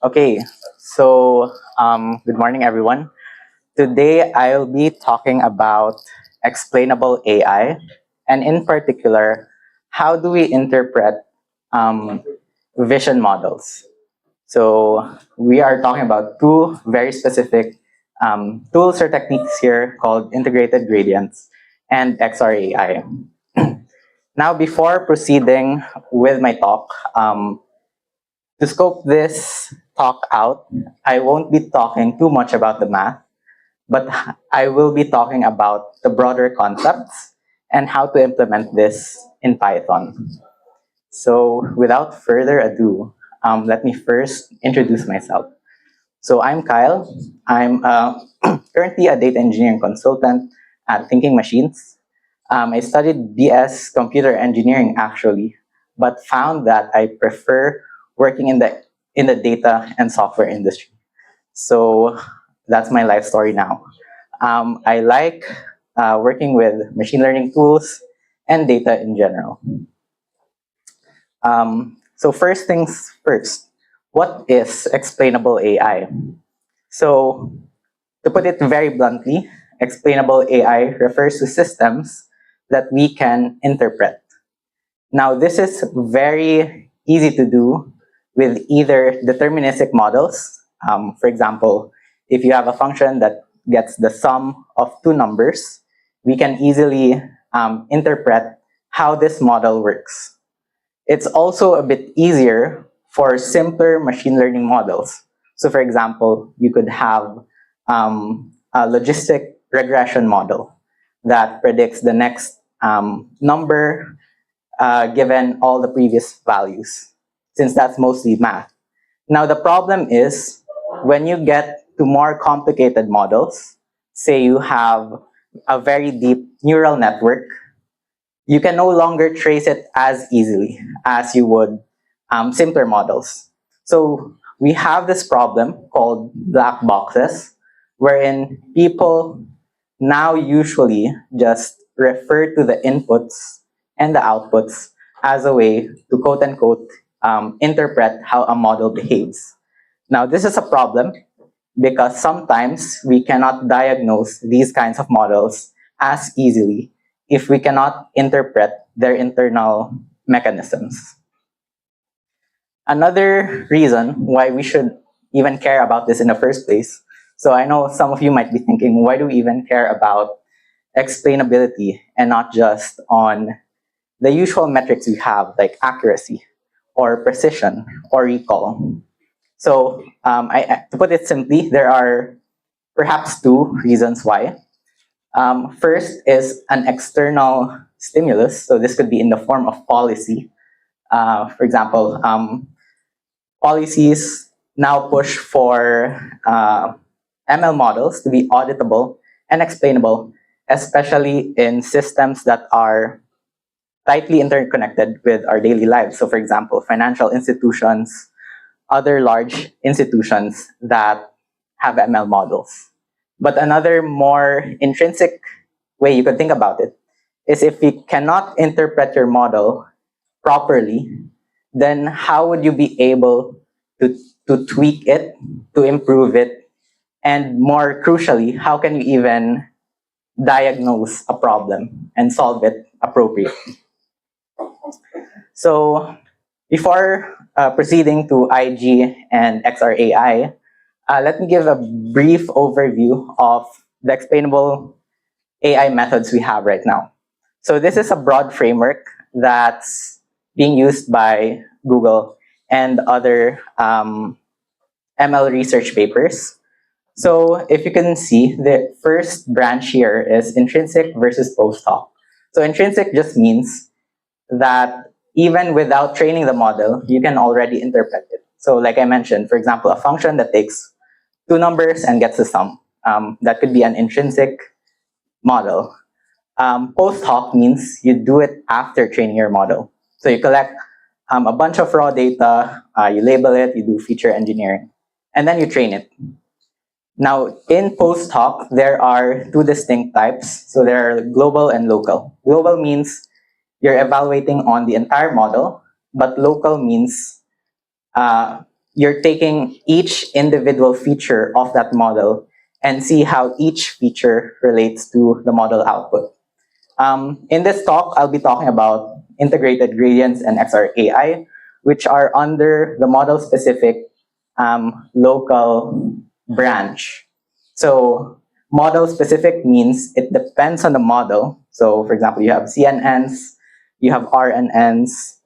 Okay, good morning, everyone. Today, I'll be talking about explainable AI, and in particular, how do we interpret um, vision models? So, we are talking about two very specific tools or techniques here called integrated gradients and XRAI. Now, before proceeding with my talk, to scope this talk out, I won't be talking too much about the math, but I will be talking about the broader concepts and how to implement this in Python. So without further ado, let me first introduce myself. So I'm Kyle. I'm currently a data engineering consultant at Thinking Machines. I studied BS computer engineering actually, but found that I prefer working in the data and software industry. So that's my life story now. I like working with machine learning tools and data in general. So first things first, what is explainable AI? So to put it very bluntly, explainable AI refers to systems that we can interpret. Now, this is very easy to do with either deterministic models. For example, if you have a function that gets the sum of two numbers, we can easily interpret how this model works. It's also a bit easier for simpler machine learning models. So, for example, you could have a logistic regression model that predicts the next number given all the previous values, since that's mostly math. Now, the problem is when you get to more complicated models, say you have a very deep neural network, you can no longer trace it as easily as you would simpler models. So we have this problem called black boxes, wherein people now usually just refer to the inputs and the outputs as a way to quote unquote interpret how a model behaves. Now, this is a problem because sometimes we cannot diagnose these kinds of models as easily if we cannot interpret their internal mechanisms. Another reason why we should even care about this in the first place. So I know some of you might be thinking, why do we even care about explainability and not just on the usual metrics we have, like accuracy or precision or recall? So to put it simply, there are perhaps two reasons why. First is an external stimulus. So this could be in the form of policy. For example, policies now push for ML models to be auditable and explainable, especially in systems that are tightly interconnected with our daily lives. So, for example, financial institutions, other large institutions that have ML models. But another more intrinsic way you could think about it is if you cannot interpret your model properly, then how would you be able to tweak it, to improve it, and more crucially, how can you even diagnose a problem and solve it appropriately? So before proceeding to IG and XRAI, let me give a brief overview of the explainable AI methods we have right now. So this is a broad framework that's being used by Google and other ML research papers. So if you can see, the first branch here is intrinsic versus post-hoc. So intrinsic just means that even without training the model, you can already interpret it. So like I mentioned, for example, a function that takes two numbers and gets a sum. That could be an intrinsic model. Post hoc means you do it after training your model. So you collect a bunch of raw data, you label it, you do feature engineering, and then you train it. Now, in post hoc, there are two distinct types. So there are global and local. Global means you're evaluating on the entire model, but local means you're taking each individual feature of that model and see how each feature relates to the model output. In this talk, I'll be talking about integrated gradients and XRAI, which are under the model-specific local branch. So model-specific means it depends on the model. So for example, you have CNNs, you have RNNs,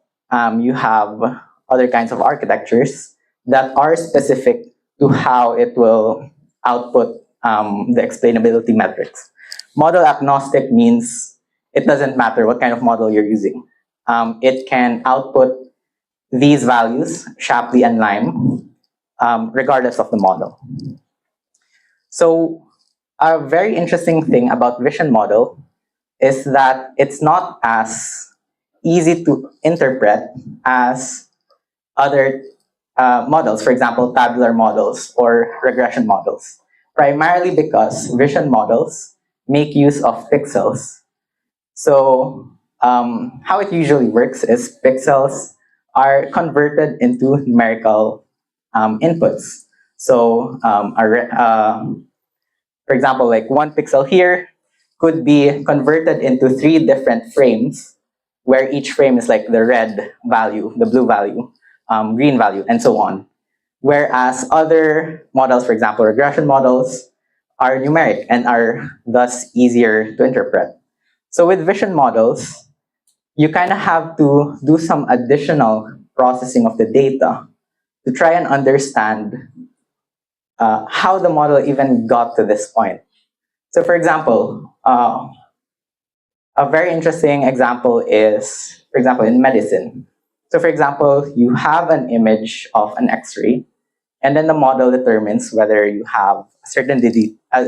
you have other kinds of architectures that are specific to how it will output the explainability metrics. Model agnostic means it doesn't matter what kind of model you're using. It can output these values, Shapley and Lime, regardless of the model. So a very interesting thing about vision model is that it's not as easy to interpret as other models, for example, tabular models or regression models, primarily because vision models make use of pixels. So how it usually works is pixels are converted into numerical inputs. So for example, like 1 pixel here could be converted into 3 different frames, where each frame is like the red value, the blue value, green value, and so on. Whereas other models, for example, regression models, are numeric and are thus easier to interpret. So with vision models, you kind of have to do some additional processing of the data to try and understand how the model even got to this point. So for example, a very interesting example is, for example, in medicine. So for example, you have an image of an X-ray, and then the model determines whether you have a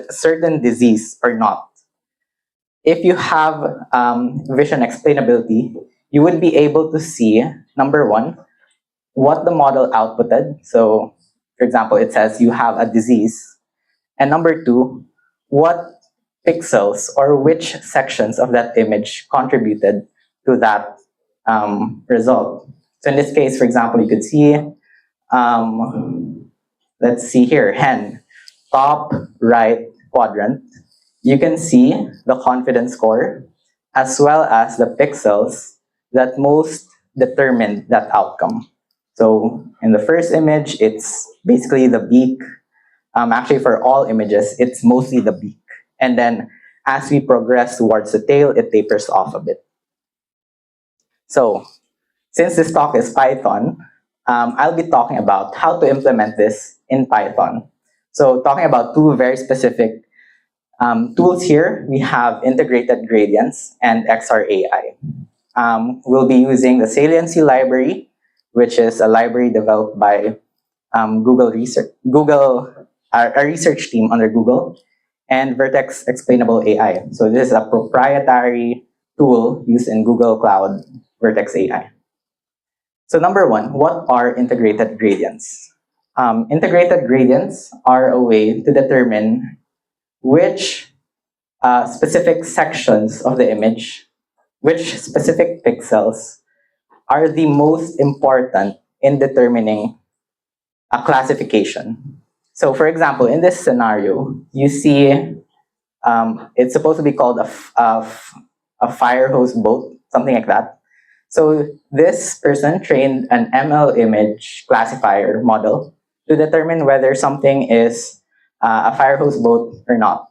certain disease or not. If you have vision explainability, you would be able to see, number one, what the model outputted. So, for example, it says you have a disease. And number two, what pixels or which sections of that image contributed to that result. So in this case, for example, you could see, let's see here, hen, top right quadrant. You can see the confidence score as well as the pixels that most determined that outcome. So in the first image, it's basically the beak. Actually, for all images, it's mostly the beak. And then as we progress towards the tail, it tapers off a bit. So since this talk is Python, I'll be talking about how to implement this in Python. So talking about 2 very specific tools here, we have integrated gradients and XRAI. We'll be using the saliency library, which is a library developed by Google Research, a research team under Google, and Vertex Explainable AI. So this is a proprietary tool used in Google Cloud, Vertex AI. So number one, what are integrated gradients? Integrated gradients are a way to determine which specific sections of the image, which specific pixels are the most important in determining a classification. So for example, in this scenario, you see it's supposed to be called a fire hose boat, something like that. So this person trained an ML image classifier model to determine whether something is a fire hose boat or not.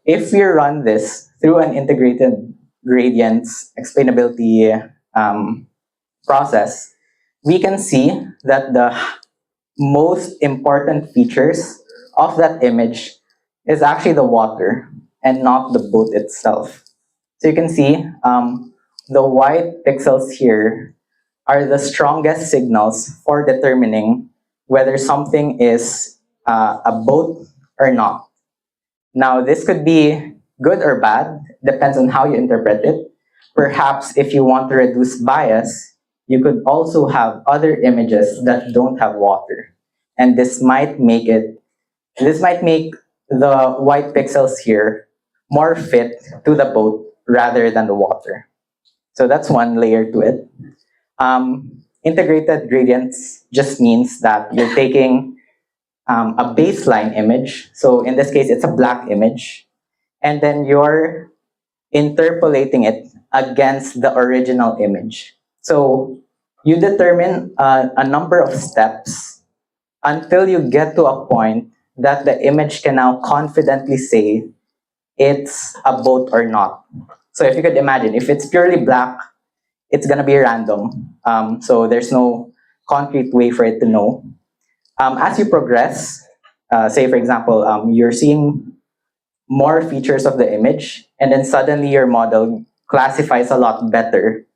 If we run this through an integrated gradients explainability process, we can see that the most important features of that image is actually the water and not the boat itself. So you can see the white pixels here are the strongest signals for determining whether something is a boat or not. Now, this could be good or bad, depends on how you interpret it. Perhaps if you want to reduce bias, you could also have other images that don't have water. And this might make the white pixels here more fit to the boat rather than the water. So that's one layer to it. integrated gradients just means that you're taking a baseline image. So in this case, it's a black image. And then you're interpolating it against the original image. So you determine a number of steps until you get to a point that the image can now confidently say it's a boat or not. So if you could imagine, if it's purely black, it's gonna be random. So there's no concrete way for it to know. As you progress, say for example, you're seeing more features of the image, and then suddenly your model classifies a lot better,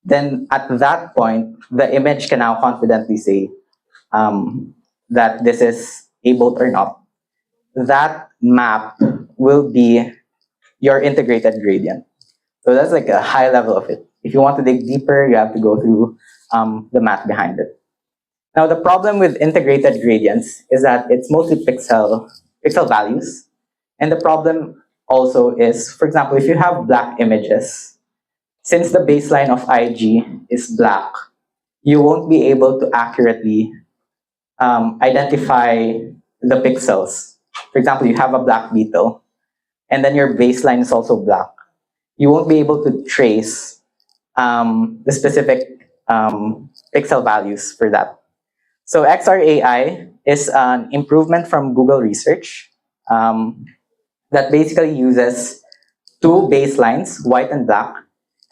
then at that point, the image can now confidently say that this is a boat or not. That map will be your integrated gradient. So that's like a high level of it. If you want to dig deeper, you have to go through the math behind it. Now, the problem with integrated gradients is that it's mostly pixel values. And the problem also is, for example, if you have black images, since the baseline of IG is black, you won't be able to accurately identify the pixels. For example, you have a black beetle, and then your baseline is also black. You won't be able to trace the specific pixel values for that. So XRAI is an improvement from Google Research that basically uses two baselines, white and black,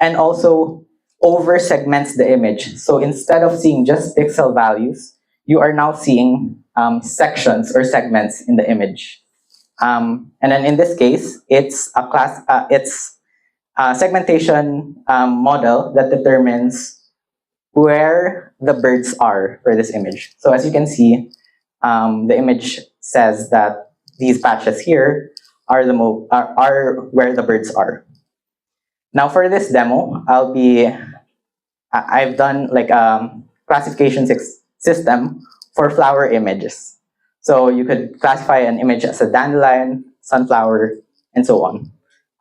and also over segments the image. So instead of seeing just pixel values, you are now seeing sections or segments in the image. And then in this case, it's a segmentation model that determines where the birds are for this image. So as you can see, the image says that these patches here are are where the birds are. Now for this demo, I've done like a classification system for flower images. So you could classify an image as a dandelion, sunflower, and so on.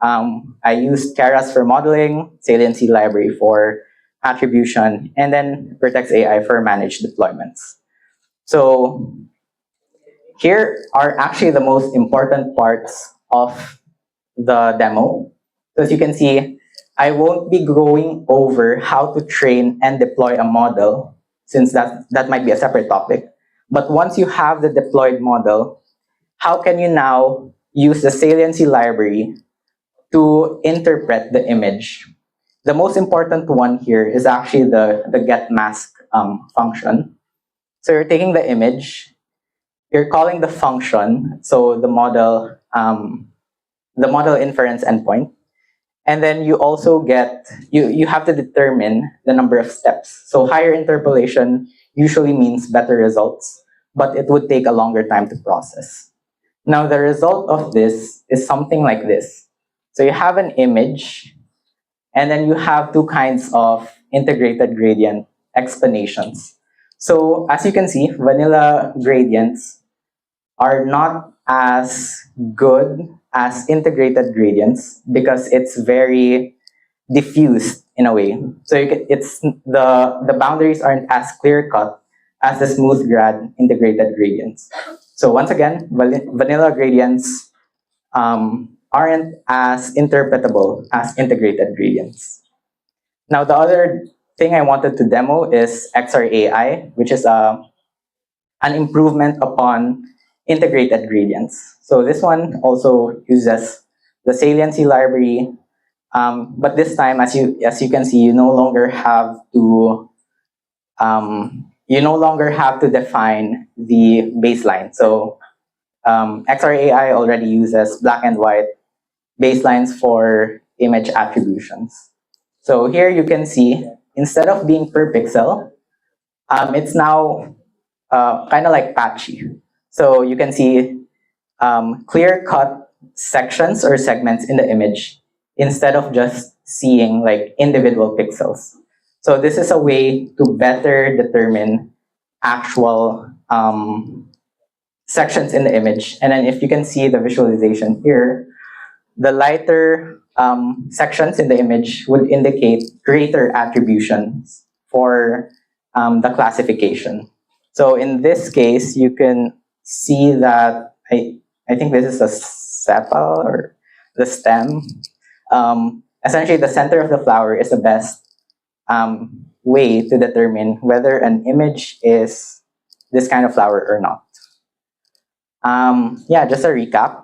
I used Keras for modeling, saliency library for attribution, and then Vertex AI for managed deployments. So here are actually the most important parts of the demo. So as you can see, I won't be going over how to train and deploy a model, since that might be a separate topic. But once you have the deployed model, how can you now use the saliency library to interpret the image? The most important one here is actually the get mask function. So you're taking the image, you're calling the function, so the model inference endpoint, and then you also you have to determine the number of steps. So higher interpolation usually means better results, but it would take a longer time to process. Now the result of this is something like this. So you have an image, and then you have two kinds of integrated gradient explanations. So as you can see, vanilla gradients are not as good as integrated gradients because it's very diffused in a way. So it's the boundaries aren't as clear cut as the smooth grad integrated gradients. So once again, vanilla gradients aren't as interpretable as integrated gradients. Now the other thing I wanted to demo is XRAI, which is an improvement upon integrated gradients. So this one also uses the saliency library, but this time, as you can see, you no longer have to define the baseline. So XRAI already uses black and white baselines for image attributions. So here you can see, instead of being per pixel, it's now kind of like patchy. So you can see clear-cut sections or segments in the image instead of just seeing like individual pixels. So this is a way to better determine actual sections in the image. And then if you can see the visualization here, the lighter sections in the image would indicate greater attributions for the classification. So in this case, you can see that I think this is a sepal or the stem. Essentially, the center of the flower is the best way to determine whether an image is this kind of flower or not. Yeah, just a recap.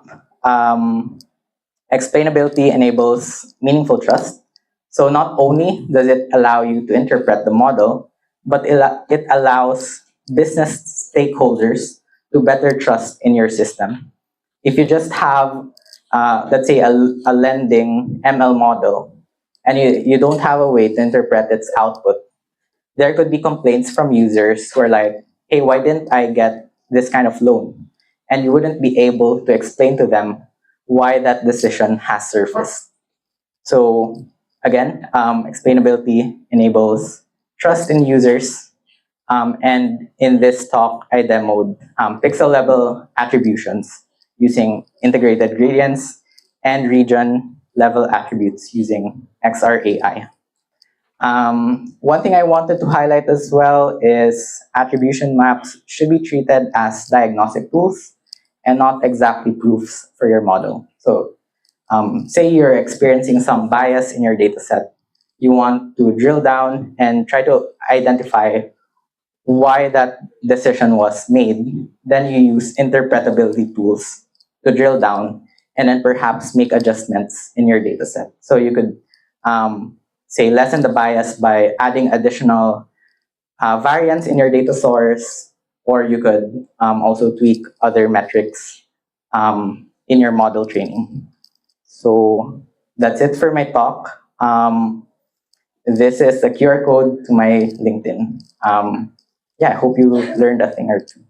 Explainability enables meaningful trust. So not only does it allow you to interpret the model, but it allows business stakeholders to better trust in your system. If you just have, let's say, a lending ML model, and you don't have a way to interpret its output, there could be complaints from users who are like, hey, why didn't I get this kind of loan? And you wouldn't be able to explain to them why that decision has surfaced. So again, explainability enables trust in users. And in this talk, I demoed pixel level attributions using integrated gradients and region level attributes using XRAI. One thing I wanted to highlight as well is attribution maps should be treated as diagnostic tools and not exactly proofs for your model. So say you're experiencing some bias in your dataset. You want to drill down and try to identify why that decision was made. Then you use interpretability tools to drill down and then perhaps make adjustments in your dataset. So you could say lessen the bias by adding additional variance in your data source, or you could also tweak other metrics in your model training. So that's it for my talk. This is the QR code to my LinkedIn. Yeah, I hope you learned a thing or two.